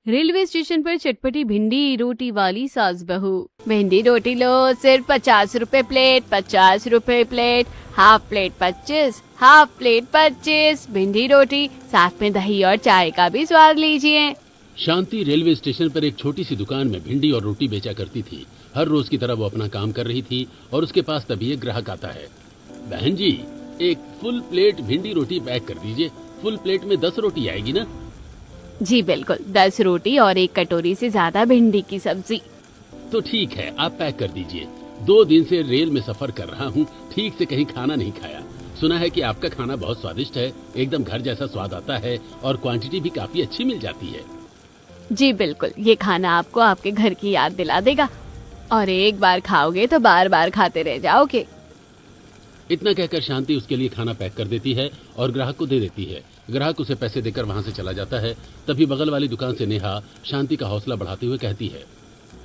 Railway station पर चटपटी भिंडी रोटी वाली सास बहू। भिंडी रोटी लो, सिर्फ 50 रुपए प्लेट, 50 रुपए plate, half plate 25, half plate 25। भिंडी रोटी साथ में दही और चाय का भी स्वाद लीजिए। शांति रेलवे स्टेशन पर एक छोटी सी दुकान में भिंडी और रोटी बेचा करती थी। हर रोज की तरह वो अपना काम कर रही थी और उसके पास तभी एक ग्राहक आता है। बहन जी, एक फुल प्लेट भिंडी रोटी पैक कर दीजिए। फुल प्लेट में 10 रोटी आएगी ना? जी बिल्कुल, 10 रोटी और एक कटोरी से ज्यादा भिंडी की सब्जी। तो ठीक है, आप पैक कर दीजिए। 2 दिन से रेल में सफर कर रहा हूँ, ठीक से कहीं खाना नहीं खाया। सुना है कि आपका खाना बहुत स्वादिष्ट है, एकदम घर जैसा स्वाद आता है और क्वांटिटी भी काफी अच्छी मिल जाती है। जी बिल्कुल, ये खाना आपको आपके घर की याद दिला देगा और एक बार खाओगे तो बार बार खाते रह जाओगे। इतना कहकर शांति उसके लिए खाना पैक कर देती है और ग्राहक को दे देती है। ग्राहक उसे पैसे देकर वहाँ से चला जाता है। तभी बगल वाली दुकान से नेहा शांति का हौसला बढ़ाते हुए कहती है,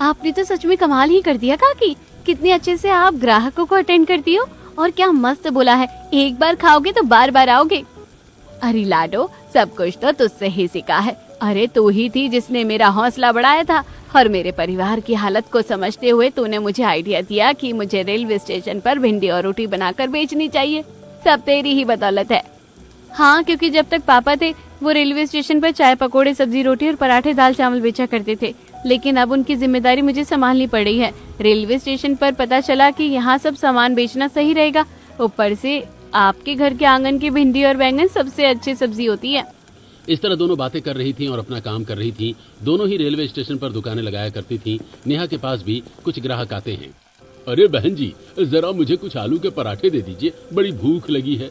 आपने तो सच में कमाल ही कर दिया काकी। कितने अच्छे से आप ग्राहकों को अटेंड करती हो और क्या मस्त बोला है, एक बार खाओगे तो बार बार आओगे। अरे लाडो, सब कुछ तो तुझसे ही सीखा है। अरे तू ही थी जिसने मेरा हौसला बढ़ाया था और मेरे परिवार की हालत को समझते हुए तूने मुझे आइडिया दिया कि मुझे रेलवे स्टेशन पर भिंडी और रोटी बनाकर बेचनी चाहिए। सब तेरी ही बदौलत है। हाँ, क्योंकि जब तक पापा थे वो रेलवे स्टेशन पर चाय पकोड़े सब्जी रोटी और पराठे दाल चावल बेचा करते थे, लेकिन अब उनकी जिम्मेदारी मुझे संभालनी पड़ रही है। रेलवे स्टेशन पर पता चला कि यहाँ सब सामान बेचना सही रहेगा। ऊपर से आपके घर के आंगन की भिंडी और बैंगन सबसे अच्छी सब्जी होती है। इस तरह दोनों बातें कर रही थीं और अपना काम कर रही थीं। दोनों ही रेलवे स्टेशन पर दुकानें लगाया करती थीं। नेहा के पास भी कुछ ग्राहक आते हैं। अरे बहन जी, जरा मुझे कुछ आलू के पराठे दे दीजिए, बड़ी भूख लगी है।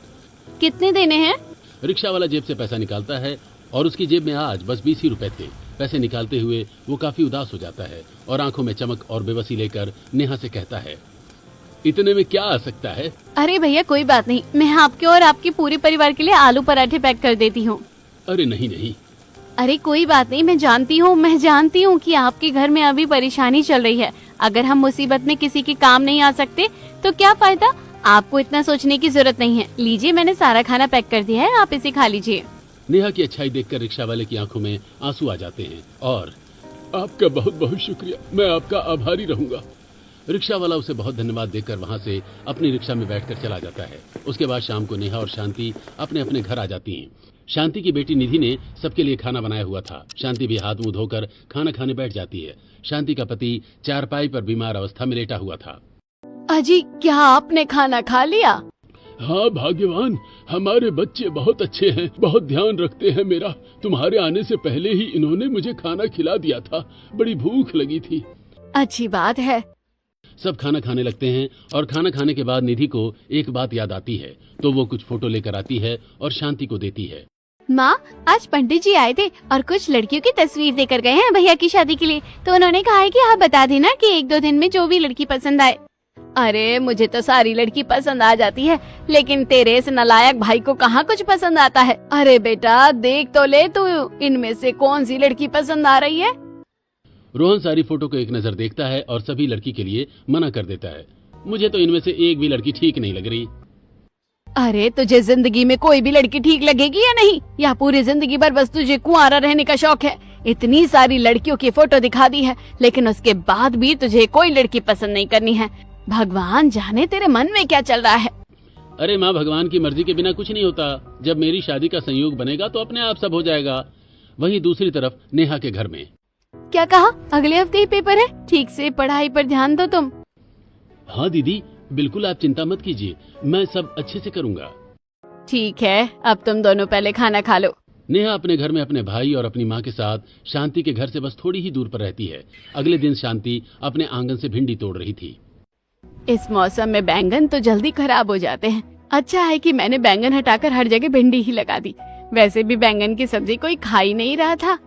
कितने देने हैं? रिक्शा वाला जेब से पैसा निकालता है और उसकी जेब में आज बस 20 ही रुपए थे। पैसे निकालते हुए वो काफी उदास हो जाता है और आंखों में चमक और बेबसी लेकर नेहा से कहता है, इतने में क्या आ सकता है? अरे भैया कोई बात नहीं, मैं आपके और आपके पूरे परिवार के लिए आलू पराठे पैक कर देती हूँ। अरे नहीं नहीं। अरे कोई बात नहीं, मैं जानती हूँ कि आपके घर में अभी परेशानी चल रही है। अगर हम मुसीबत में किसी के काम नहीं आ सकते तो क्या फायदा। आपको इतना सोचने की जरूरत नहीं है। लीजिए, मैंने सारा खाना पैक कर दिया है, आप इसे खा लीजिए। नेहा की अच्छाई देखकर रिक्शा वाले की आंखों में आंसू आ जाते हैं और आपका बहुत बहुत शुक्रिया, मैं आपका आभारी रहूंगा। रिक्शा वाला उसे बहुत धन्यवाद देकर वहां से अपनी रिक्शा में बैठकर चला जाता है। उसके बाद शाम को नेहा और शांति अपने अपने घर आ जाती हैं। शांति की बेटी निधि ने सबके लिए खाना बनाया हुआ था। शांति भी हाथ मुंह धोकर खाना खाने बैठ जाती है। शांति का पति चारपाई पर बीमार अवस्था में लेटा हुआ था। अजी, क्या आपने खाना खा लिया? हाँ भाग्यवान, हमारे बच्चे बहुत अच्छे हैं, बहुत ध्यान रखते हैं मेरा। तुम्हारे आने से पहले ही इन्होंने मुझे खाना खिला दिया था, बड़ी भूख लगी थी। अच्छी बात है। सब खाना खाने लगते हैं और खाना खाने के बाद निधि को एक बात याद आती है, तो वो कुछ फोटो लेकर आती है और शांति को देती है। माँ, आज पंडित जी आए थे और कुछ लड़कियों की तस्वीर देकर गए हैं भैया की शादी के लिए। तो उन्होंने कहा है कि आप बता देना कि 1-2 दिन में जो भी लड़की पसंद आए। अरे मुझे तो सारी लड़की पसंद आ जाती है, लेकिन तेरे इस नालायक भाई को कहाँ कुछ पसंद आता है। अरे बेटा देख तो ले तू, इनमें से कौन सी लड़की पसंद आ रही है। रोहन सारी फोटो को एक नजर देखता है और सभी लड़की के लिए मना कर देता है। मुझे तो इनमें से एक भी लड़की ठीक नहीं लग रही। अरे तुझे जिंदगी में कोई भी लड़की ठीक लगेगी या नहीं, या पूरी जिंदगी भर बस तुझे कुंवारा रहने का शौक है। इतनी सारी लड़कियों की फोटो दिखा दी है, लेकिन उसके बाद भी तुझे कोई लड़की पसंद नहीं करनी है। भगवान जाने तेरे मन में क्या चल रहा है। अरे माँ, भगवान की मर्जी के बिना कुछ नहीं होता। जब मेरी शादी का संयोग बनेगा तो अपने आप सब हो जाएगा। वहीं दूसरी तरफ नेहा के घर में। क्या कहा? अगले हफ्ते ही पेपर है, ठीक से पढ़ाई पर ध्यान दो तुम। हाँ दीदी, बिल्कुल आप चिंता मत कीजिए, मैं सब अच्छे से करूँगा। ठीक है, अब तुम दोनों पहले खाना खा लो। नेहा अपने घर में अपने भाई और अपनी माँ के साथ शांति के घर से बस थोड़ी ही दूर पर रहती है। अगले दिन शांति अपने आंगन से भिंडी तोड़ रही थी। इस मौसम में बैंगन तो जल्दी खराब हो जाते हैं। अच्छा है कि मैंने बैंगन हटाकर हर जगह भिंडी ही लगा दी। वैसे भी बैंगन की सब्जी कोई खा ही नहीं रहा था।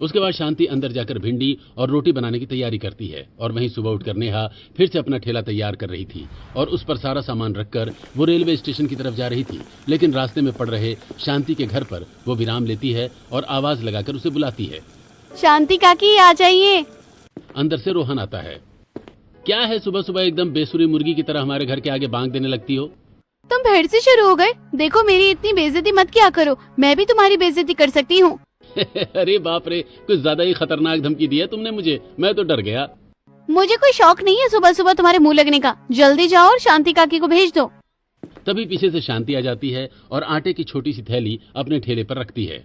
उसके बाद शांति अंदर जाकर भिंडी और रोटी बनाने की तैयारी करती है और वहीं सुबह उठकर नेहा फिर से अपना ठेला तैयार कर रही थी और उस पर सारा सामान रखकर वो रेलवे स्टेशन की तरफ जा रही थी। लेकिन रास्ते में पड़ रहे शांति के घर पर वो विराम लेती है और आवाज लगाकर उसे बुलाती है, शांति काकी आ जाइए। अंदर से रोहन आता है। क्या है, सुबह सुबह एकदम बेसुरी मुर्गी की तरह हमारे घर के आगे बांग देने लगती हो? तुम फिर से शुरू हो गए। देखो मेरी इतनी बेइज्जती मत किया करो, मैं भी तुम्हारी बेइज्जती कर सकती हूँ। अरे बाप रे, कुछ ज्यादा ही खतरनाक धमकी दिया तुमने मुझे, मैं तो डर गया। मुझे कोई शौक नहीं है सुबह सुबह तुम्हारे मुंह लगने का। जल्दी जाओ और शांति काकी को भेज दो। तभी पीछे से शांति आ जाती है और आटे की छोटी सी थैली अपने ठेले पर रखती है।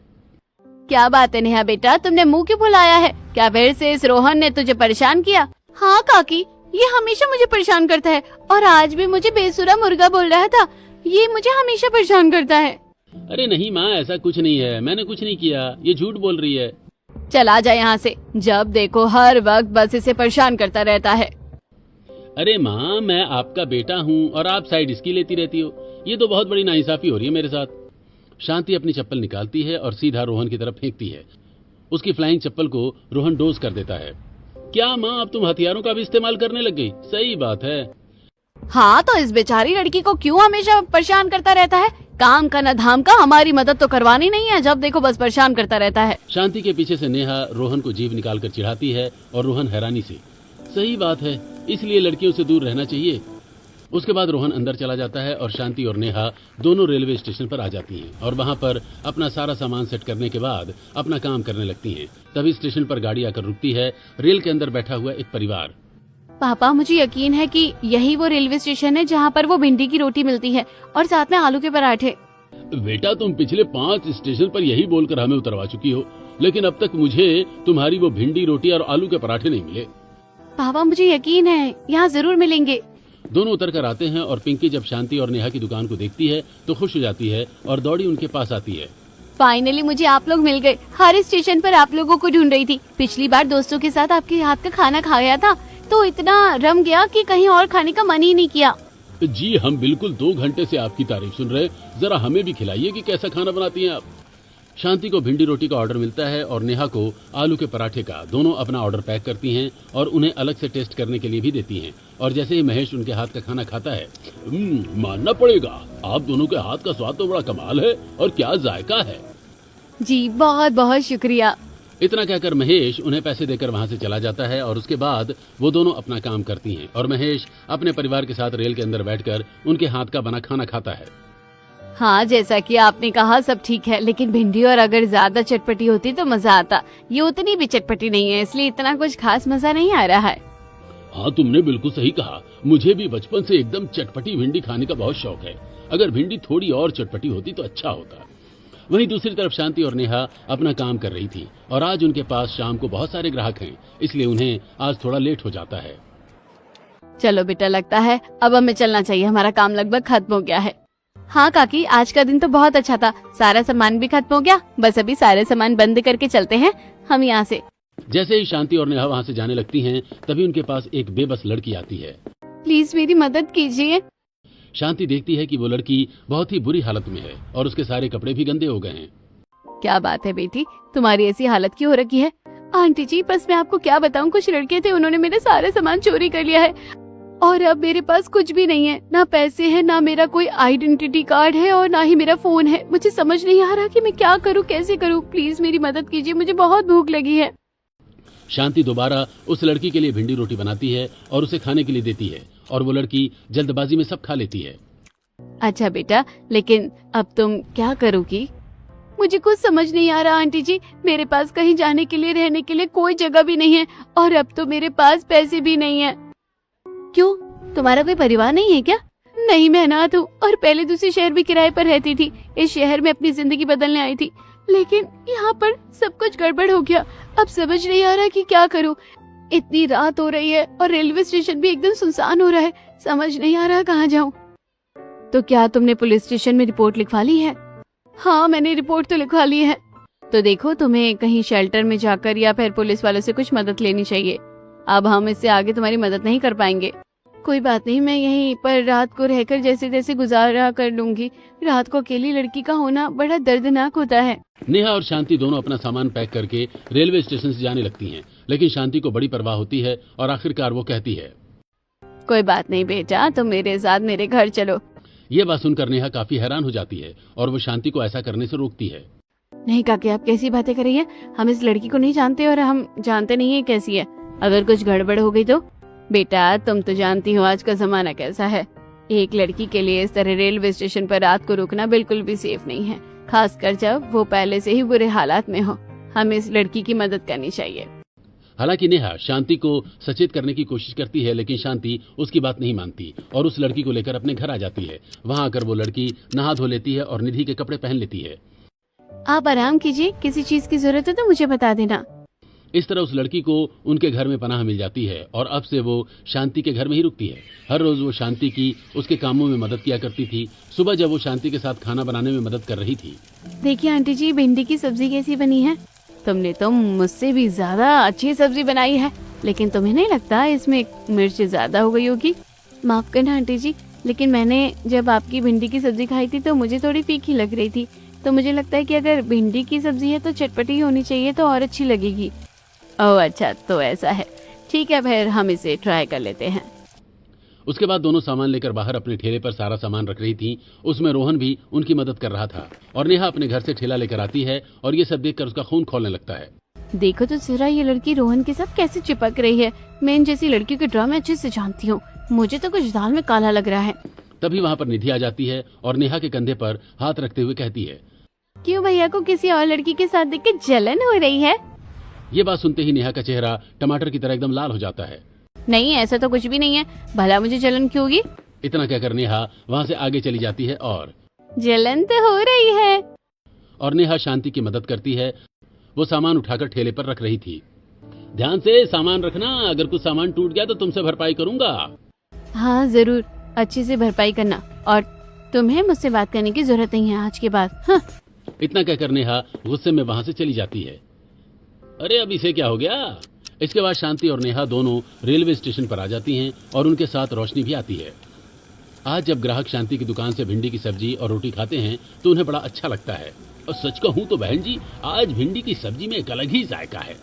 क्या बात है नेहा बेटा, तुमने मुंह क्यों फुलाया है? क्या फिर से इस रोहन ने तुझे परेशान किया? हाँ काकी, ये हमेशा मुझे परेशान करता है और आज भी मुझे बेसुरा मुर्गा बोल रहा था। ये मुझे हमेशा परेशान करता है। अरे नहीं माँ, ऐसा कुछ नहीं है, मैंने कुछ नहीं किया, ये झूठ बोल रही है। चला जा यहाँ से, जब देखो हर वक्त बस इसे परेशान करता रहता है। अरे माँ, मैं आपका बेटा हूँ और आप साइड इसकी लेती रहती हो, ये तो बहुत बड़ी नाइंसाफी हो रही है मेरे साथ। शांति अपनी चप्पल निकालती है और सीधा रोहन की तरफ फेंकती है। उसकी फ्लाइंग चप्पल को रोहन डोज कर देता है। क्या माँ, अब तुम हथियारों का भी इस्तेमाल करने लग गई? सही बात है। हाँ तो इस बेचारी लड़की को क्यों हमेशा परेशान करता रहता है? काम का न धाम का, हमारी मदद तो करवानी नहीं है, जब देखो बस परेशान करता रहता है। शांति के पीछे से नेहा रोहन को जीभ निकाल कर चिढ़ाती है और रोहन हैरानी से, सही बात है, इसलिए लड़कियों से दूर रहना चाहिए। उसके बाद रोहन अंदर चला जाता है और शांति और नेहा दोनों रेलवे स्टेशन पर आ जाती हैं और वहां पर अपना सारा सामान सेट करने के बाद अपना काम करने लगती हैं। तभी स्टेशन पर गाड़ी आकर रुकती है। रेल के अंदर बैठा हुआ एक परिवार। पापा, मुझे यकीन है कि यही वो रेलवे स्टेशन है जहाँ पर वो भिंडी की रोटी मिलती है और साथ में आलू के पराठे। बेटा, तुम पिछले 5 स्टेशन पर यही बोलकर हमें उतरवा चुकी हो, लेकिन अब तक मुझे तुम्हारी वो भिंडी रोटी और आलू के पराठे नहीं मिले। पापा, मुझे यकीन है यहाँ जरूर मिलेंगे। दोनों उतर कर आते हैं और पिंकी जब शांति और नेहा की दुकान को देखती है तो खुश हो जाती है और दौड़ी उनके पास आती है। फाइनली मुझे आप लोग मिल गए। हर स्टेशन पर आप लोगों को ढूंढ रही थी। पिछली बार दोस्तों के साथ आपके हाथ का खाना खाया था तो इतना रम गया कि कहीं और खाने का मन ही नहीं किया। जी, हम बिल्कुल 2 घंटे से आपकी तारीफ सुन रहे, जरा हमें भी खिलाइए कि कैसा खाना बनाती हैं आप। शांति को भिंडी रोटी का ऑर्डर मिलता है और नेहा को आलू के पराठे का। दोनों अपना ऑर्डर पैक करती हैं और उन्हें अलग से टेस्ट करने के लिए भी देती हैं। और जैसे ही महेश उनके हाथ का खाना खाता है, मानना पड़ेगा, आप दोनों के हाथ का स्वाद तो बड़ा कमाल है और क्या जायका है। जी बहुत बहुत शुक्रिया। इतना कहकर महेश उन्हें पैसे देकर वहां से चला जाता है और उसके बाद वो दोनों अपना काम करती हैं और महेश अपने परिवार के साथ रेल के अंदर बैठकर उनके हाथ का बना खाना खाता है। हाँ, जैसा कि आपने कहा सब ठीक है, लेकिन भिंडी और अगर ज्यादा चटपटी होती तो मजा आता। ये उतनी भी चटपटी नहीं है, इसलिए इतना कुछ खास मजा नहीं आ रहा है। हाँ, तुमने बिल्कुल सही कहा, मुझे भी बचपन से एकदम चटपटी भिंडी खाने का बहुत शौक है। अगर भिंडी थोड़ी और चटपटी होती तो अच्छा होता। वहीं दूसरी तरफ शांति और नेहा अपना काम कर रही थी और आज उनके पास शाम को बहुत सारे ग्राहक हैं, इसलिए उन्हें आज थोड़ा लेट हो जाता है। चलो बेटा, लगता है अब हमें चलना चाहिए, हमारा काम लगभग खत्म हो गया है। हाँ काकी, आज का दिन तो बहुत अच्छा था, सारा सामान भी खत्म हो गया, बस अभी सारे सामान बंद करके चलते हैं हम यहाँ से। जैसे ही शांति और नेहा वहाँ से जाने लगती हैं, तभी उनके पास एक बेबस लड़की आती है। प्लीज मेरी मदद कीजिए। शांति देखती है कि वो लड़की बहुत ही बुरी हालत में है और उसके सारे कपड़े भी गंदे हो गए हैं। क्या बात है बेटी, तुम्हारी ऐसी हालत क्यों हो रखी है? आंटी जी, बस मैं आपको क्या बताऊं, कुछ लड़के थे, उन्होंने मेरे सारे सामान चोरी कर लिया है और अब मेरे पास कुछ भी नहीं है, ना पैसे हैं, ना मेरा कोई आइडेंटिटी कार्ड है और ना ही मेरा फोन है। मुझे समझ नहीं आ रहा कि मैं क्या करूं, कैसे करूं। प्लीज मेरी मदद कीजिए, मुझे बहुत भूख लगी है। शांति दोबारा उस लड़की के लिए भिंडी रोटी बनाती है और उसे खाने के लिए देती है और वो लड़की जल्दबाजी में सब खा लेती है। अच्छा बेटा, लेकिन अब तुम क्या करोगी? मुझे कुछ समझ नहीं आ रहा आंटी जी, मेरे पास कहीं जाने के लिए, रहने के लिए कोई जगह भी नहीं है और अब तो मेरे पास पैसे भी नहीं है। क्यों, तुम्हारा कोई परिवार नहीं है क्या? नहीं, मैं अनाथ हूँ और पहले दूसरे शहर भी किराए पर रहती थी। इस शहर में अपनी जिंदगी बदलने आई थी, लेकिन यहाँ पर सब कुछ गड़बड़ हो गया। अब समझ नहीं आ रहा कि क्या करूँ। इतनी रात हो रही है और रेलवे स्टेशन भी एकदम सुनसान हो रहा है, समझ नहीं आ रहा कहाँ जाऊँ। तो क्या तुमने पुलिस स्टेशन में रिपोर्ट लिखवा ली है? हाँ, मैंने रिपोर्ट तो लिखवा ली है। तो देखो, तुम्हें कहीं शेल्टर में जाकर या फिर पुलिस वालों से कुछ मदद लेनी चाहिए। अब हम इससे आगे तुम्हारी मदद नहीं कर पाएंगे। कोई बात नहीं, मैं यहीं पर रात को रहकर जैसे तैसे गुजारा कर लूंगी। रात को अकेली लड़की का होना बड़ा दर्दनाक होता है। नेहा और शांति दोनों अपना सामान पैक करके रेलवे स्टेशन से जाने लगती हैं, लेकिन शांति को बड़ी परवाह होती है और आखिरकार वो कहती है, कोई बात नहीं बेटा, तुम मेरे साथ मेरे घर चलो। ये बात सुनकर नेहा काफी हैरान हो जाती है और वो शांति को ऐसा करने से रोकती है। नहीं काकी, आप कैसी बातें कर रही हैं? हम इस लड़की को नहीं जानते और हम जानते नहीं है कैसी है। अगर कुछ गड़बड़ हो गई तो? बेटा, तुम तो जानती हो आज का जमाना कैसा है। एक लड़की के लिए इस तरह रेलवे स्टेशन पर रात को रुकना बिल्कुल भी सेफ नहीं है, खासकर जब वो पहले से ही बुरे हालात में हो। हमें इस लड़की की मदद करनी चाहिए। हालांकि नेहा शांति को सचेत करने की कोशिश करती है, लेकिन शांति उसकी बात नहीं मानती और उस लड़की को लेकर अपने घर आ जाती है। वहां आकर वो लड़की नहा धो लेती है और निधि के कपड़े पहन लेती है। आप आराम कीजिए, किसी चीज की जरूरत है तो मुझे बता देना। इस तरह उस लड़की को उनके घर में पनाह मिल जाती है और अब से वो शांति के घर में ही रुकती है। हर रोज वो शांति की उसके कामों में मदद किया करती थी। सुबह जब वो शांति के साथ खाना बनाने में मदद कर रही थी। देखिए आंटी जी, भिंडी की सब्जी कैसी बनी है? तुमने तो मुझसे भी ज्यादा अच्छी सब्जी बनाई है, लेकिन तुम्हें नहीं लगता इसमें मिर्च ज्यादा हो गई होगी? माफ करना आंटी जी, लेकिन मैंने जब आपकी भिंडी की सब्जी खाई थी तो मुझे थोड़ी फीकी लग रही थी। तो मुझे लगता है कि अगर भिंडी की सब्जी है तो चटपटी होनी चाहिए तो और अच्छी लगेगी। ओह अच्छा, तो ऐसा है, ठीक है, फिर हम इसे ट्राई कर लेते हैं। उसके बाद दोनों सामान लेकर बाहर अपने ठेले पर सारा सामान रख रही थी। उसमें रोहन भी उनकी मदद कर रहा था और नेहा अपने घर से ठेला लेकर आती है और ये सब देखकर उसका खून खौलने लगता है। देखो तो जरा ये लड़की रोहन के साथ कैसे चिपक रही है। मैं इन जैसी लड़कियों के ड्रामे अच्छे से जानती हूँ। मुझे तो कुछ दाल में काला लग रहा है। तभी वहाँ पर निधि आ जाती है और नेहा के कंधे पर हाथ रखते हुए कहती है, क्यों भैया को किसी और लड़की के साथ देख के जलन हो रही है? ये बात सुनते ही नेहा का चेहरा टमाटर की तरह एकदम लाल हो जाता है। नहीं, ऐसा तो कुछ भी नहीं है, भला मुझे जलन क्यों होगी? इतना कहकर नेहा वहाँ से आगे चली जाती है और जलन तो हो रही है। और नेहा शांति की मदद करती है। वो सामान उठाकर ठेले पर रख रही थी। ध्यान से सामान रखना, अगर कुछ सामान टूट गया तो तुमसे भरपाई करूंगा। हाँ जरूर, अच्छे से भरपाई करना, और तुम्हें मुझसे बात करने की जरूरत नहीं है आज के बाद। हाँ। इतना कहकर नेहा गुस्से में वहां से चली जाती है। अरे अब इसे क्या हो गया? इसके बाद शांति और नेहा दोनों रेलवे स्टेशन पर आ जाती हैं और उनके साथ रोशनी भी आती है। आज जब ग्राहक शांति की दुकान से भिंडी की सब्जी और रोटी खाते हैं तो उन्हें बड़ा अच्छा लगता है। और सच कहूं तो बहन जी, आज भिंडी की सब्जी में एक अलग ही जायका है।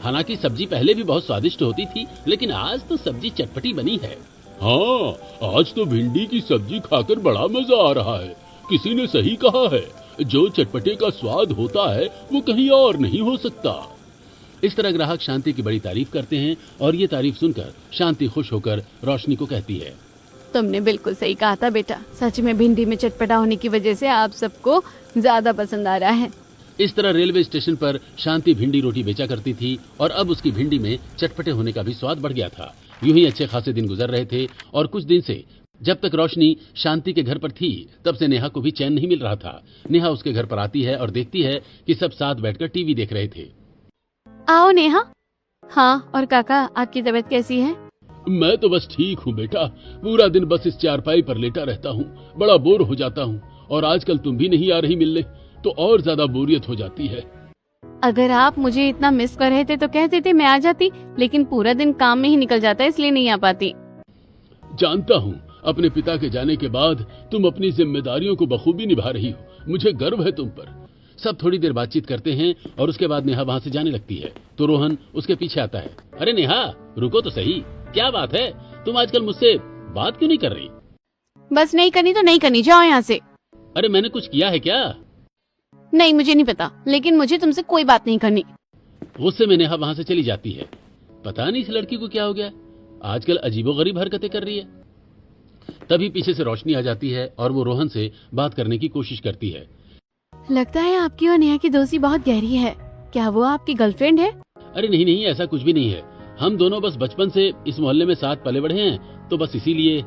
हालांकि सब्जी पहले भी बहुत स्वादिष्ट होती थी, लेकिन आज तो सब्जी चटपटी बनी है। हाँ, आज तो भिंडी की सब्जी खाकर बड़ा मजा आ रहा है। किसी ने सही कहा है, जो चटपटे का स्वाद होता है वो कहीं और नहीं हो सकता। इस तरह ग्राहक शांति की बड़ी तारीफ करते हैं और ये तारीफ सुनकर शांति खुश होकर रोशनी को कहती है, तुमने बिल्कुल सही कहा था बेटा, सच में भिंडी में चटपटा होने की वजह से आप सबको ज्यादा पसंद आ रहा है। इस तरह रेलवे स्टेशन पर शांति भिंडी रोटी बेचा करती थी और अब उसकी भिंडी में चटपटे होने का भी स्वाद बढ़ गया था। यूं ही अच्छे खासे दिन गुजर रहे थे और कुछ दिन से जब तक रोशनी शांति के घर पर थी तब से नेहा को भी चैन नहीं मिल रहा था। नेहा उसके घर पर आती है और देखती है कि सब साथ बैठकर टीवी देख रहे थे। आओ नेहा। हाँ, और काका आपकी तबीयत कैसी है? मैं तो बस ठीक हूँ बेटा, पूरा दिन बस इस चारपाई पर लेटा रहता हूँ, बड़ा बोर हो जाता हूँ। और आजकल तुम भी नहीं आ रही मिलने तो और ज्यादा बोरियत हो जाती है। अगर आप मुझे इतना मिस कर रहे थे तो कह देते, मैं आ जाती, लेकिन पूरा दिन काम में ही निकल जाता है इसलिए नहीं आ पाती। जानता हूँ, अपने पिता के जाने के बाद तुम अपनी जिम्मेदारियों को बखूबी निभा रही हो। मुझे गर्व है तुम पर। सब थोड़ी देर बातचीत करते हैं और उसके बाद नेहा वहाँ से जाने लगती है तो रोहन उसके पीछे आता है। अरे नेहा, रुको तो सही, क्या बात है? तुम आजकल मुझसे बात क्यों नहीं कर रही? बस नहीं करनी तो नहीं करनी, जाओ यहाँ से। अरे मैंने कुछ किया है क्या? नहीं, मुझे नहीं पता, लेकिन मुझे तुमसे कोई बात नहीं करनी। गुस्से में नेहा वहाँ से चली जाती है। पता नहीं इस लड़की को क्या हो गया, आजकल अजीबोगरीब हरकतें कर रही है। तभी पीछे से रोशनी आ जाती है और वो रोहन से बात करने की कोशिश करती है। लगता है आपकी और नेहा की दोस्ती बहुत गहरी है। क्या वो आपकी गर्लफ्रेंड है? अरे नहीं नहीं, ऐसा कुछ भी नहीं है। हम दोनों बस बचपन से इस मोहल्ले में साथ पले बढ़े हैं, तो बस इसीलिए।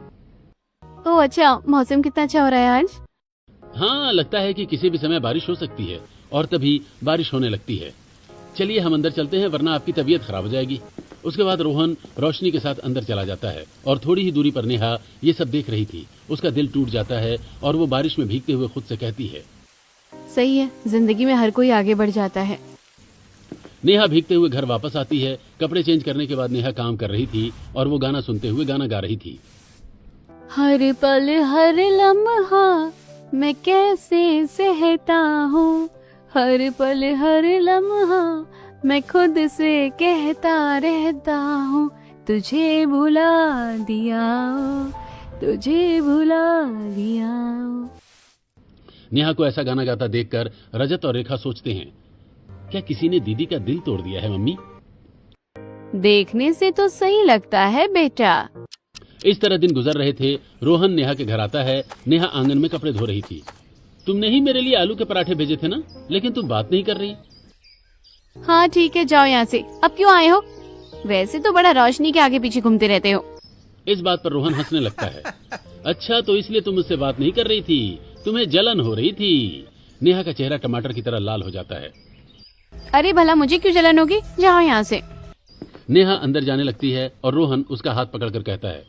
ओह अच्छा, मौसम कितना अच्छा हो रहा है आज। हाँ, लगता है कि किसी भी समय बारिश हो सकती है और तभी बारिश होने लगती है। चलिए हम अंदर चलते हैं, वरना आपकी तबीयत खराब हो जाएगी। उसके बाद रोहन रोशनी के साथ अंदर चला जाता है और थोड़ी ही दूरी पर नेहा ये सब देख रही थी। उसका दिल टूट जाता है और वो बारिश में भीगते हुए खुद से कहती है, सही है, जिंदगी में हर कोई आगे बढ़ जाता है। नेहा भीगते हुए घर वापस आती है। कपड़े चेंज करने के बाद नेहा काम कर रही थी और वो गाना सुनते हुए गाना गा रही थी। हर पल हर लम्हा मैं कैसे सहता हूँ, हर पल हर लम्हा मैं खुद से कहता रहता हूँ, तुझे भुला दिया, तुझे भुला दिया। नेहा को ऐसा गाना गाता देखकर रजत और रेखा सोचते हैं, क्या किसी ने दीदी का दिल तोड़ दिया है मम्मी? देखने से तो सही लगता है बेटा। इस तरह दिन गुजर रहे थे। रोहन नेहा के घर आता है। नेहा आंगन में कपड़े धो रही थी। तुमने ही मेरे लिए आलू के पराठे भेजे थे ना, लेकिन तुम बात नहीं कर रही। हाँ ठीक है, जाओ यहाँ से। अब क्यों आए हो? वैसे तो बड़ा रोशनी के आगे पीछे घूमते रहते हो। इस बात पर रोहन हंसने लगता है। अच्छा, तो इसलिए तुम मुझसे बात नहीं कर रही थी, तुम्हें जलन हो रही थी। नेहा का चेहरा टमाटर की तरह लाल हो जाता है। अरे भला मुझे क्यों जलन होगी, जाओ यहाँ से। नेहा अंदर जाने लगती है और रोहन उसका हाथ पकड़कर कहता है,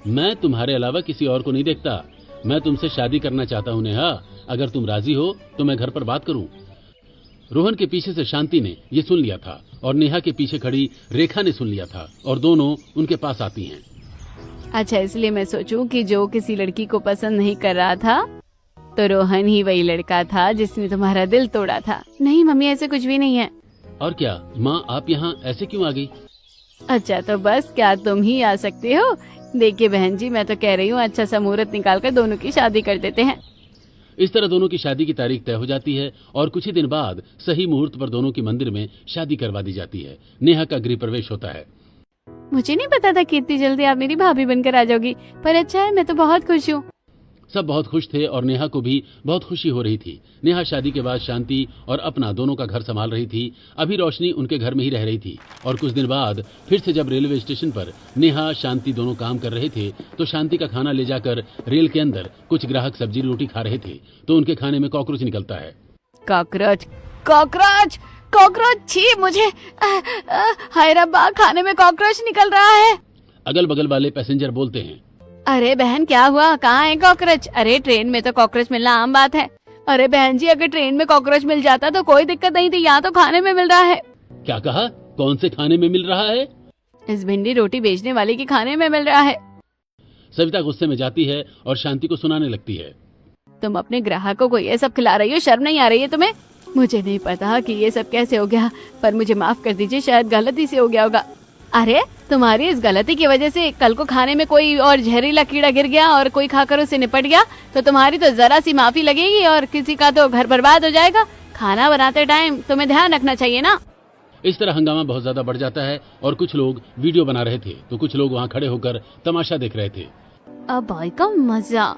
मैं तुम्हारे अलावा किसी और को नहीं देखता। मैं तुमसे शादी करना चाहता हूँ नेहा। अगर तुम राजी हो तो मैं घर पर बात करूँ। रोहन के पीछे से शांति ने ये सुन लिया था और नेहा के पीछे खड़ी रेखा ने सुन लिया था और दोनों उनके पास आती हैं। अच्छा, इसलिए मैं सोचूं कि जो किसी लड़की को पसंद नहीं कर रहा था तो रोहन ही वही लड़का था जिसने तुम्हारा दिल तोड़ा था। नहीं मम्मी, ऐसे कुछ भी नहीं है। और क्या माँ, आप यहाँ ऐसे क्यों आ गई? अच्छा तो बस, क्या तुम ही आ सकते हो? देखिए बहन जी, मैं तो कह रही हूँ अच्छा सा मुहूर्त निकाल कर दोनों की शादी कर देते हैं। इस तरह दोनों की शादी की तारीख तय हो जाती है और कुछ ही दिन बाद सही मुहूर्त पर दोनों की मंदिर में शादी करवा दी जाती है। नेहा का गृह प्रवेश होता है। मुझे नहीं पता था कि इतनी जल्दी आप मेरी भाभी बनकर आ जाओगी, पर अच्छा है, मैं तो बहुत खुश हूँ। सब बहुत खुश थे और नेहा को भी बहुत खुशी हो रही थी। नेहा शादी के बाद शांति और अपना दोनों का घर संभाल रही थी। अभी रोशनी उनके घर में ही रह रही थी और कुछ दिन बाद फिर से जब रेलवे स्टेशन पर नेहा शांति दोनों काम कर रहे थे तो शांति का खाना ले जाकर रेल के अंदर कुछ ग्राहक सब्जी रोटी खा रहे थे तो उनके खाने में कॉकरोच निकलता है। कॉकरोच, कॉकरोच, कॉकरोच, छी मुझे, हाय रब्बा, खाने में कॉकरोच निकल रहा है। अगल बगल वाले पैसेंजर बोलते हैं, अरे बहन क्या हुआ, कहाँ है कॉकरोच? अरे ट्रेन में तो कॉकरोच मिलना आम बात है। अरे बहन जी, अगर ट्रेन में कॉकरोच मिल जाता तो कोई दिक्कत नहीं थी, यहाँ तो खाने में मिल रहा है। क्या कहा? कौन से खाने में मिल रहा है? इस भिंडी रोटी बेचने वाले के खाने में मिल रहा है। सविता गुस्से में जाती है और शांति को सुनाने लगती है, तुम अपने ग्राहकों को ये सब खिला रही हो, शर्म नहीं आ रही है तुम्हें? मुझे नहीं पता कि ये सब कैसे हो गया, पर मुझे माफ कर दीजिए, शायद गलती से हो गया होगा। अरे तुम्हारी इस गलती की वजह से कल को खाने में कोई और जहरीला कीड़ा गिर गया और कोई खाकर उसे निपट गया तो तुम्हारी तो जरा सी माफी लगेगी और किसी का तो घर बर्बाद हो जाएगा। खाना बनाते टाइम तुम्हें ध्यान रखना चाहिए ना। इस तरह हंगामा बहुत ज्यादा बढ़ जाता है और कुछ लोग वीडियो बना रहे थे तो कुछ लोग वहाँ खड़े होकर तमाशा देख रहे थे। अब भाई का मजा।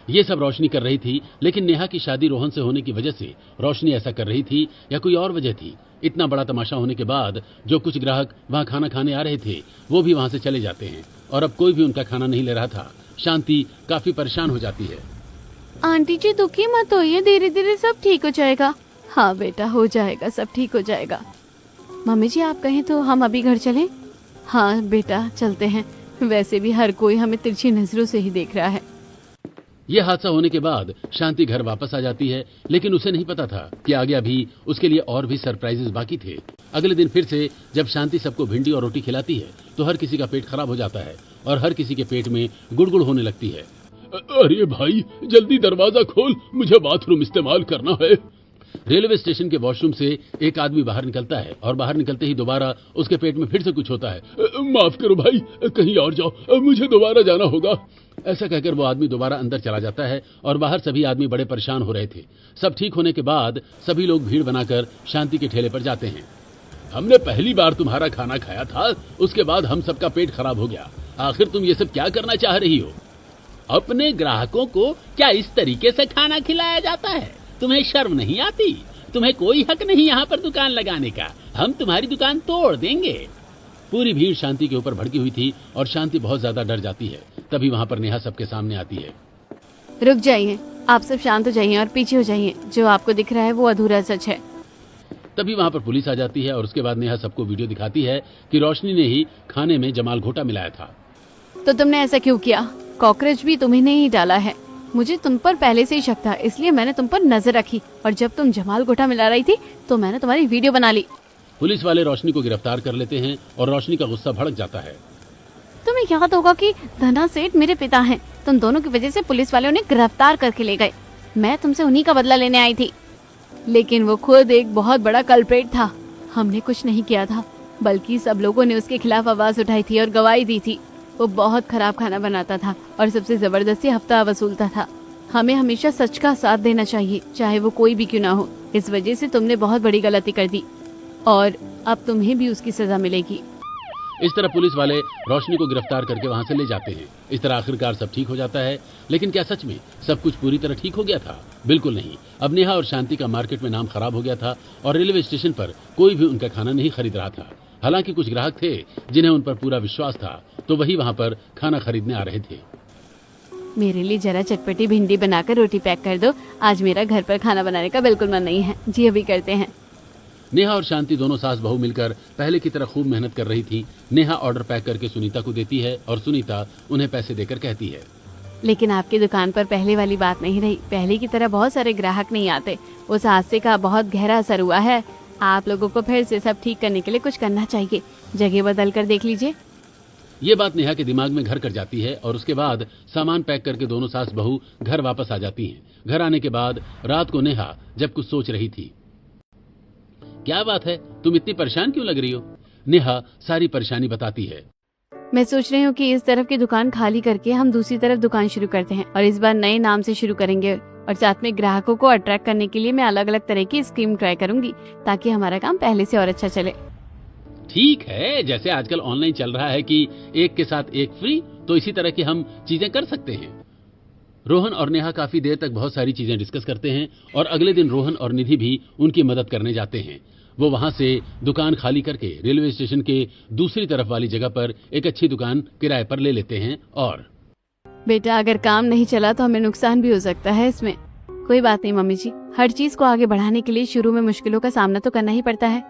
ये सब रोशनी कर रही थी, लेकिन नेहा की शादी रोहन से होने की वजह से रोशनी ऐसा कर रही थी या कोई और वजह थी? इतना बड़ा तमाशा होने के बाद जो कुछ ग्राहक वहाँ खाना खाने आ रहे थे वो भी वहाँ से चले जाते हैं और अब कोई भी उनका खाना नहीं ले रहा था। शांति काफी परेशान हो जाती है। आंटी जी दुखी मत होइए, धीरे धीरे सब ठीक हो जाएगा। हाँ बेटा, हो जाएगा, सब ठीक हो जाएगा। मम्मी जी आप कहें तो हम अभी घर चलें? हाँ बेटा चलते हैं, वैसे भी हर कोई हमें तिरछी नजरों से ही देख रहा है। यह हादसा होने के बाद शांति घर वापस आ जाती है, लेकिन उसे नहीं पता था कि आगे अभी उसके लिए और भी सरप्राइजेस बाकी थे। अगले दिन फिर से जब शांति सबको भिंडी और रोटी खिलाती है तो हर किसी का पेट खराब हो जाता है और हर किसी के पेट में गुड़गुड़ होने लगती है। अरे भाई जल्दी दरवाजा खोल, मुझे बाथरूम इस्तेमाल करना है। रेलवे स्टेशन के वॉशरूम से एक आदमी बाहर निकलता है और बाहर निकलते ही दोबारा उसके पेट में फिर से कुछ होता है। माफ करो भाई, कहीं और जाओ, मुझे दोबारा जाना होगा। ऐसा कहकर वो आदमी दोबारा अंदर चला जाता है और बाहर सभी आदमी बड़े परेशान हो रहे थे। सब ठीक होने के बाद सभी लोग भीड़ बनाकर शांति के ठेले पर जाते हैं। हमने पहली बार तुम्हारा खाना खाया था, उसके बाद हम सबका पेट खराब हो गया। आखिर तुम ये सब क्या करना चाह रही हो? अपने ग्राहकों को क्या इस तरीके से खाना खिलाया जाता है? तुम्हें शर्म नहीं आती? तुम्हें कोई हक नहीं यहाँ पर दुकान लगाने का। हम तुम्हारी दुकान तोड़ देंगे। पूरी भीड़ शांति के ऊपर भड़की हुई थी और शांति बहुत ज्यादा डर जाती है। तभी वहाँ पर नेहा सबके सामने आती है। रुक जाइए, आप सब शांत हो जाइए और पीछे हो जाइए। जो आपको दिख रहा है वो अधूरा सच है। तभी वहाँ पर पुलिस आ जाती है और उसके बाद नेहा सबको वीडियो दिखाती है कि रोशनी ने ही खाने में जमाल घोटा मिलाया था। तो तुमने ऐसा क्यों किया? कॉकरोच भी तुम्हें ने ही डाला है। मुझे तुम पर पहले से ही शक था, इसलिए मैंने तुम पर नजर रखी और जब तुम जमाल घोटा मिला रही थी तो मैंने तुम्हारी वीडियो बना ली। पुलिस वाले रोशनी को गिरफ्तार कर लेते हैं और रोशनी का गुस्सा भड़क जाता है। तुम्हें याद होगा कि धना सेठ मेरे पिता हैं। तुम दोनों की वजह से पुलिस वाले उन्हें गिरफ्तार करके ले गए। मैं तुमसे उन्हीं का बदला लेने आई थी, लेकिन वो खुद एक बहुत बड़ा कल्प्रेट था। हमने कुछ नहीं किया था, बल्कि सब लोगों ने उसके खिलाफ आवाज उठाई थी और गवाही दी थी। वो बहुत खराब खाना बनाता था और सबसे जबरदस्ती हफ्ता वसूलता था। हमें हमेशा सच का साथ देना चाहिए, चाहे वो कोई भी क्यों ना हो। इस वजह से तुमने बहुत बड़ी गलती कर दी और अब तुम्हें भी उसकी सजा मिलेगी। इस तरह पुलिस वाले रोशनी को गिरफ्तार करके वहां से ले जाते हैं। इस तरह आखिरकार सब ठीक हो जाता है। लेकिन क्या सच में सब कुछ पूरी तरह ठीक हो गया था? बिल्कुल नहीं। अब नेहा और शांति का मार्केट में नाम खराब हो गया था और रेलवे स्टेशन पर कोई भी उनका खाना नहीं खरीद रहा था। हालांकि कुछ ग्राहक थे जिन्हें उन पर पूरा विश्वास था, तो वही वहां पर खाना खरीदने आ रहे थे। मेरे लिए जरा चटपटी भिंडी बनाकर रोटी पैक कर दो। आज मेरा घर पर खाना बनाने का बिल्कुल मन नहीं है। जी अभी करते हैं। नेहा और शांति दोनों सास बहू मिलकर पहले की तरह खूब मेहनत कर रही थी। नेहा ऑर्डर पैक करके सुनीता को देती है और सुनीता उन्हें पैसे देकर कहती है, लेकिन आपकी दुकान पर पहले वाली बात नहीं रही। पहले की तरह बहुत सारे ग्राहक नहीं आते। उस हादसे का बहुत गहरा असर हुआ है। आप लोगों को फिर से सब ठीक करने के लिए कुछ करना चाहिए। जगह बदल कर देख लीजिए। ये बात नेहा के दिमाग में घर कर जाती है और उसके बाद सामान पैक करके दोनों सास बहू घर वापस आ जाती हैं। घर आने के बाद रात को नेहा जब कुछ सोच रही थी, क्या बात है, तुम इतनी परेशान क्यों लग रही हो? नेहा सारी परेशानी बताती है। मैं सोच रही हूँ कि इस तरफ की दुकान खाली करके हम दूसरी तरफ दुकान शुरू करते हैं और इस बार नए नाम से शुरू करेंगे और साथ में ग्राहकों को अट्रैक्ट करने के लिए मैं अलग अलग तरह की स्कीम ट्राई करूंगी ताकि हमारा काम पहले से और अच्छा चले। ठीक है, जैसे आजकल ऑनलाइन चल रहा है कि एक के साथ एक फ्री, तो इसी तरह की हम चीजें कर सकते हैं। रोहन और नेहा काफी देर तक बहुत सारी चीजें डिस्कस करते हैं और अगले दिन रोहन और निधि भी उनकी मदद करने जाते हैं। वो वहां से दुकान खाली करके रेलवे स्टेशन के दूसरी तरफ वाली जगह पर एक अच्छी दुकान किराए पर ले लेते हैं। और बेटा अगर काम नहीं चला तो हमें नुकसान भी हो सकता है इसमें। कोई बात नहीं मम्मी जी, हर चीज को आगे बढ़ाने के लिए शुरू में मुश्किलों का सामना तो करना ही पड़ता है।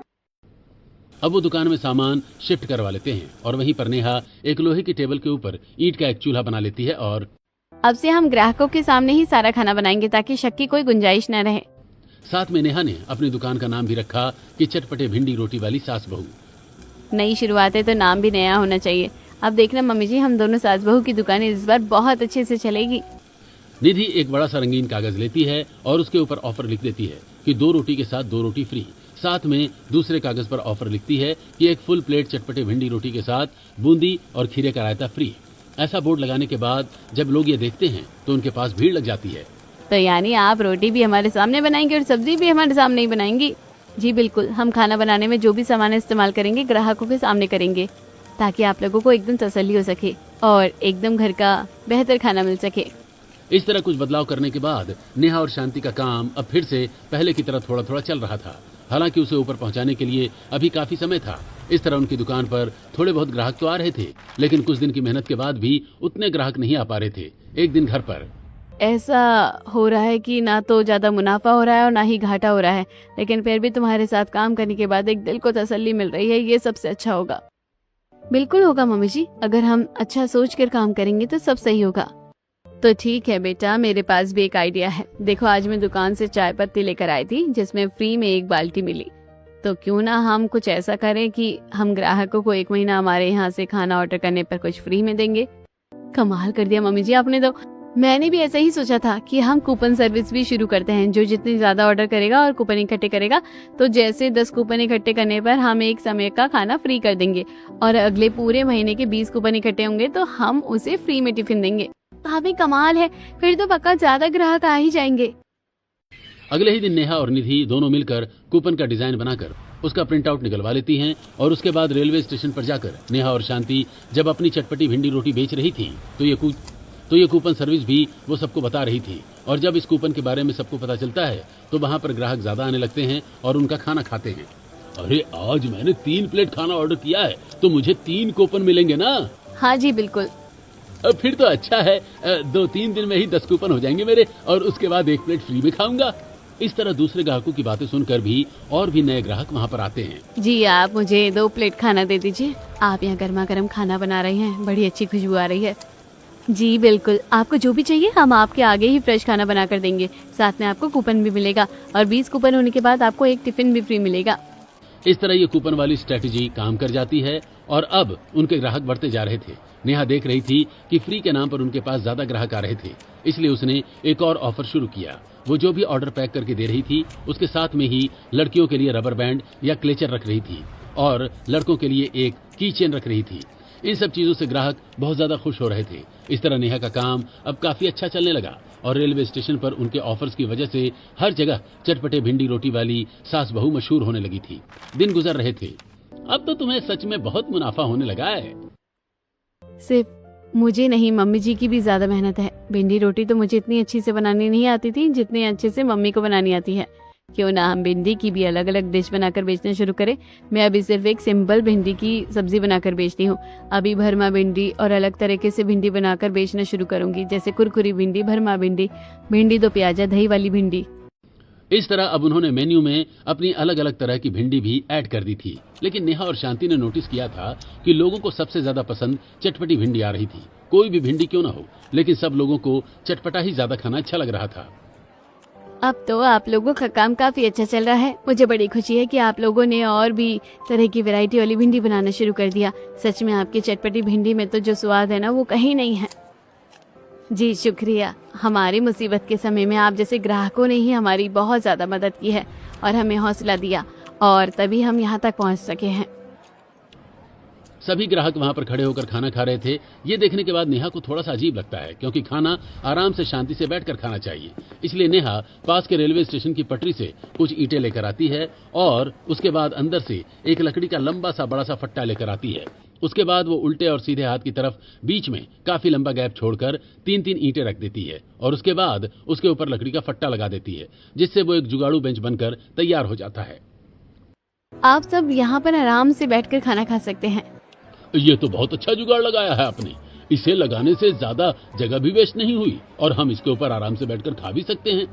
अब वो दुकान में सामान शिफ्ट करवा लेते हैं और वहीं पर नेहा एक लोहे की टेबल के ऊपर ईंट का एक चूल्हा बना लेती है और अब से हम ग्राहकों के सामने ही सारा खाना बनाएंगे ताकि शक की कोई गुंजाइश न रहे। साथ में नेहा ने अपनी दुकान का नाम भी रखा कि चटपटे भिंडी रोटी वाली सास बहू। नई शुरुआत है तो नाम भी नया होना चाहिए। अब देखना मम्मी जी, हम दोनों सास बहू की दुकान इस बार बहुत अच्छे से चलेगी। निधि एक बड़ा सा रंगीन कागज लेती है और उसके ऊपर ऑफर लिख देती है कि 2 रोटी के साथ 2 रोटी फ्री। साथ में दूसरे कागज पर ऑफर लिखती है कि एक फुल प्लेट चटपटे भिंडी रोटी के साथ बूंदी और खीरे का रायता फ्री। ऐसा बोर्ड लगाने के बाद जब लोग ये देखते हैं तो उनके पास भीड़ लग जाती है। तो यानी आप रोटी भी हमारे सामने बनाएंगे और सब्जी भी हमारे सामने ही बनाएंगी? जी बिल्कुल, हम खाना बनाने में जो भी सामान इस्तेमाल करेंगे ग्राहकों के सामने करेंगे ताकि आप लोगों को एकदम तसल्ली हो सके और एकदम घर का बेहतर खाना मिल सके। इस तरह कुछ बदलाव करने के बाद नेहा और शांति का काम अब फिर से पहले की तरह थोड़ा थोड़ा चल रहा था। हालांकि उसे ऊपर पहुंचाने के लिए अभी काफी समय था। इस तरह उनकी दुकान पर थोड़े बहुत ग्राहक तो आ रहे थे, लेकिन कुछ दिन की मेहनत के बाद भी उतने ग्राहक नहीं आ पा रहे थे। एक दिन घर पर ऐसा हो रहा है कि ना तो ज्यादा मुनाफा हो रहा है और ना ही घाटा हो रहा है, लेकिन फिर भी तुम्हारे साथ काम करने के बाद एक दिल को तसल्ली मिल रही है। ये सबसे अच्छा होगा। बिल्कुल होगा मम्मी जी, अगर हम अच्छा सोच कर काम करेंगे तो सब सही होगा। तो ठीक है बेटा, मेरे पास भी एक आइडिया है। देखो आज मैं दुकान से चाय पत्ती लेकर आई थी जिसमें फ्री में 1 बाल्टी मिली। तो क्यों ना हम कुछ ऐसा करें कि हम ग्राहकों को 1 महीना हमारे यहाँ से खाना ऑर्डर करने पर कुछ फ्री में देंगे। कमाल कर दिया मम्मी जी आपने तो। मैंने भी ऐसा ही सोचा था कि हम कूपन सर्विस भी शुरू करते हैं। जो जितनी ज्यादा ऑर्डर करेगा और कूपन इकट्ठे करेगा, तो जैसे 10 कूपन इकट्ठे करने पर हम एक समय का खाना फ्री कर देंगे और अगले पूरे महीने के 20 कूपन इकट्ठे होंगे तो हम उसे फ्री में टिफिन देंगे। भाभी कमाल है, फिर तो पक्का ज्यादा ग्राहक आ ही जाएंगे। अगले ही दिन नेहा और निधि दोनों मिलकर कूपन का डिजाइन बनाकर उसका प्रिंट आउट निकलवा लेती हैं और उसके बाद रेलवे स्टेशन पर जाकर नेहा और शांति जब अपनी चटपटी भिंडी रोटी बेच रही थी तो ये कूपन सर्विस भी वो सबको बता रही थी। और जब इस कूपन के बारे में सबको पता चलता है तो वहां पर ग्राहक ज्यादा आने लगते हैं और उनका खाना खाते हैं। अरे आज मैंने 3 प्लेट खाना ऑर्डर किया है तो मुझे 3 कूपन मिलेंगे ना? हाँ जी बिल्कुल। फिर तो अच्छा है, 2-3 दिन में ही 10 कूपन हो जाएंगे मेरे और उसके बाद 1 प्लेट फ्री में खाऊंगा। इस तरह दूसरे ग्राहकों की बातें सुनकर भी और भी नए ग्राहक वहाँ पर आते हैं। जी आप मुझे 2 प्लेट खाना दे दीजिए। आप यहाँ गर्मा गर्म खाना बना रही हैं, बड़ी अच्छी खुशबू आ रही है। जी बिल्कुल, आपको जो भी चाहिए हम आपके आगे ही फ्रेश खाना बना कर देंगे। साथ में आपको कूपन भी मिलेगा और 20 कूपन होने के बाद आपको एक टिफिन भी फ्री मिलेगा। इस तरह ये कूपन वाली स्ट्रेटेजी काम कर जाती है और अब उनके ग्राहक बढ़ते जा रहे थे। नेहा देख रही थी कि फ्री के नाम पर उनके पास ज्यादा ग्राहक आ रहे थे, इसलिए उसने एक और ऑफर शुरू किया। वो जो भी ऑर्डर पैक करके दे रही थी उसके साथ में ही लड़कियों के लिए रबर बैंड या क्लेचर रख रही थी और लड़कों के लिए एक की चेन रख रही थी। इन सब चीजों से ग्राहक बहुत ज्यादा खुश हो रहे थे। इस तरह नेहा का काम अब काफी अच्छा चलने लगा और रेलवे स्टेशन पर उनके ऑफर्स की वजह से हर जगह चटपटे भिंडी रोटी वाली सास बहू मशहूर होने लगी थी। दिन गुजर रहे थे। अब तो तुम्हें सच में बहुत मुनाफा होने लगा है। सिर्फ मुझे नहीं, मम्मी जी की भी ज्यादा मेहनत है। भिंडी रोटी तो मुझे इतनी अच्छी से बनानी नहीं आती थी जितनी अच्छे से मम्मी को बनानी आती है। क्यों ना हम भिंडी की भी अलग अलग डिश बनाकर बेचना शुरू करें। मैं अभी सिर्फ एक सिंपल भिंडी की सब्जी बनाकर बेचती हूँ। अभी भरमा भिंडी और अलग तरीके से भिंडी बनाकर बेचना शुरू करूंगी, जैसे कुरकुरी भिंडी, भरमा भिंडी, भिंडी दो प्याजा, दही वाली भिंडी। इस तरह अब उन्होंने मेन्यू में अपनी अलग अलग तरह की भिंडी भी ऐड कर दी थी। लेकिन नेहा और शांति ने नोटिस किया था कि लोगों को सबसे ज्यादा पसंद चटपटी भिंडी आ रही थी। कोई भी भिंडी क्यों ना हो, लेकिन सब लोगों को चटपटा ही ज्यादा खाना अच्छा लग रहा था। अब तो आप लोगों का काम काफी अच्छा चल रहा है। मुझे बड़ी खुशी है कि आप लोगों ने और भी तरह की वैरायटी वाली भिंडी बनाना शुरू कर दिया। सच में आपकी चटपटी भिंडी में तो जो स्वाद है ना, वो कहीं नहीं है। जी शुक्रिया। हमारी मुसीबत के समय में आप जैसे ग्राहकों ने ही हमारी बहुत ज्यादा मदद की है और हमें हौसला दिया, और तभी हम यहाँ तक पहुँच सके हैं। सभी ग्राहक वहां पर खड़े होकर खाना खा रहे थे। ये देखने के बाद नेहा को थोड़ा सा अजीब लगता है, क्योंकि खाना आराम से शांति से बैठकर खाना चाहिए। इसलिए नेहा पास के रेलवे स्टेशन की पटरी से कुछ ईंटें लेकर आती है और उसके बाद अंदर से एक लकड़ी का लंबा सा बड़ा सा फट्टा लेकर आती है। उसके बाद वो उल्टे और सीधे हाथ की तरफ बीच में काफी लंबा गैप छोड़कर 3-3 ईंटें रख देती है और उसके बाद उसके ऊपर लकड़ी का फट्टा लगा देती है, जिससे वो एक जुगाड़ू बेंच बनकर तैयार हो जाता है। आप सब यहाँ पर आराम से बैठकर खाना खा सकते हैं। ये तो बहुत अच्छा जुगाड़ लगाया है आपने। इसे लगाने से ज्यादा जगह भी वेस्ट नहीं हुई और हम इसके ऊपर आराम से बैठकर खा भी सकते हैं।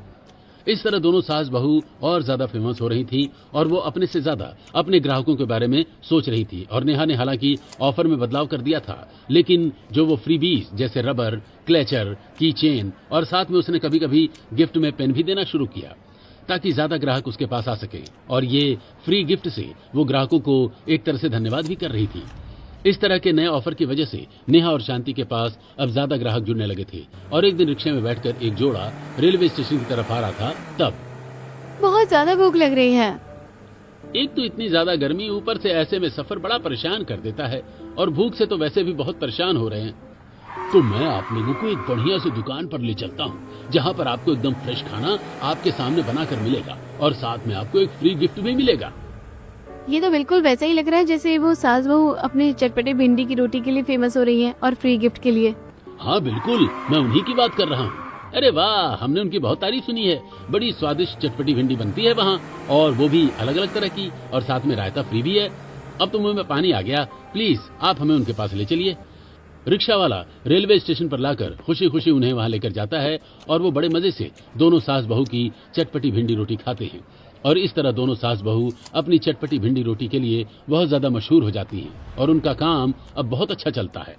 इस तरह दोनों सास बहू और ज्यादा फेमस हो रही थी और वो अपने से ज्यादा अपने ग्राहकों के बारे में सोच रही थी। और नेहा ने हालांकि ऑफर में बदलाव कर दिया था, लेकिन जो वो फ्रीबीज जैसे रबर, क्लेचर, की चेन और साथ में उसने कभी कभी गिफ्ट में पेन भी देना शुरू किया ताकि ज्यादा ग्राहक उसके पास आ सके। और ये फ्री गिफ्ट से वो ग्राहकों को एक तरह से धन्यवाद भी कर रही थी। इस तरह के नए ऑफर की वजह से नेहा और शांति के पास अब ज्यादा ग्राहक जुड़ने लगे थे। और एक दिन रिक्शे में बैठकर एक जोड़ा रेलवे स्टेशन की तरफ आ रहा था। तब बहुत ज्यादा भूख लग रही है। एक तो इतनी ज्यादा गर्मी, ऊपर से ऐसे में सफर बड़ा परेशान कर देता है और भूख से तो वैसे भी बहुत परेशान हो रहे हैं। तो मैं आप लोगों को एक बढ़िया सी दुकान पर ले चलता हूँ, जहाँ पर आपको एकदम फ्रेश खाना आपके सामने बनाकर मिलेगा और साथ में आपको एक फ्री गिफ्ट भी मिलेगा। ये तो बिल्कुल वैसा ही लग रहा है जैसे वो सास बहू अपने चटपटे भिंडी की रोटी के लिए फेमस हो रही है और फ्री गिफ्ट के लिए। हाँ बिल्कुल, मैं उन्हीं की बात कर रहा हूँ। अरे वाह, हमने उनकी बहुत तारीफ सुनी है। बड़ी स्वादिष्ट चटपटी भिंडी बनती है वहाँ, और वो भी अलग अलग तरह की, और साथ में रायता फ्री भी है। अब तो मुंह में पानी आ गया। प्लीज आप हमें उनके पास ले चलिए। रिक्शा वाला रेलवे स्टेशन पर लाकर खुशी खुशी उन्हें वहां लेकर जाता है और वो बड़े मजे से दोनों सास बहू की चटपटी भिंडी रोटी खाते हैं। और इस तरह दोनों सास बहू अपनी चटपटी भिंडी रोटी के लिए बहुत ज्यादा मशहूर हो जाती हैं और उनका काम अब बहुत अच्छा चलता है।